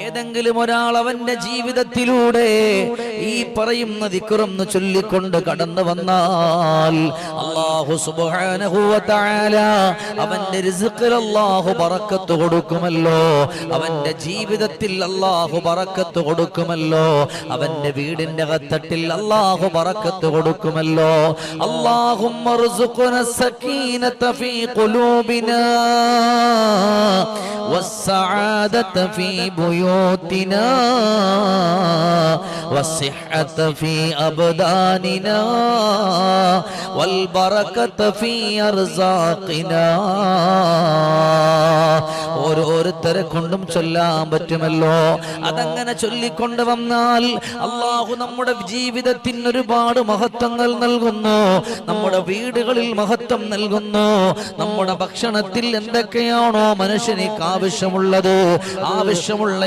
ഏതെങ്കിലും ഒരാൾ അവന്റെ ജീവിതത്തിലൂടെ ഈ പറയുന്ന ദിക്റൊന്ന് ചൊല്ലിക്കൊണ്ട് കടന്നു വന്നാൽ അല്ലാഹു സുബ്ഹാനഹു വ തആല അവന്റെ റിസ്ഖിൽ അല്ലാഹു ബറക്കത്ത് കൊടുക്കുമല്ലോ, അവന്റെ ജീവിതത്തിൽ അല്ലാഹു ബറക്കത്ത് കൊടുക്കുമല്ലോ, അവന്റെ വീടിന്റെ അകത്തട്ടിൽ അല്ലാഹു ബറക്കത്ത് കൊടുക്കുമല്ലോ. അല്ലാഹുമ്മ ർസുഖ്നാ സകീനത ഫീ ഖുലൂബിനാ വസ്സആദത ഫീ ബുയൂതിനാ വസ്സിഹ്ഹത ഫീ അബ്ദാനിനാ വൽബറകത ഫീ അർസാഖിനാ. ഓരോരുത്തരെ കൊണ്ടും ചൊല്ലാൻ പറ്റുമല്ലോ. അതങ്ങനെ ചൊല്ലിക്കൊണ്ട് വന്നാൽ അള്ളാഹു നമ്മുടെ ജീവിതത്തിന് ഒരുപാട് മഹത്വങ്ങൾ നൽകുന്നു, നമ്മുടെ വീടുകളിൽ മഹത്വം നൽകുന്നു. നമ്മുടെ ഭക്ഷണത്തിൽ എന്തൊക്കെയാണോ മനുഷ്യനിക്ക് ആവശ്യമുള്ളത്, ആവശ്യമുള്ള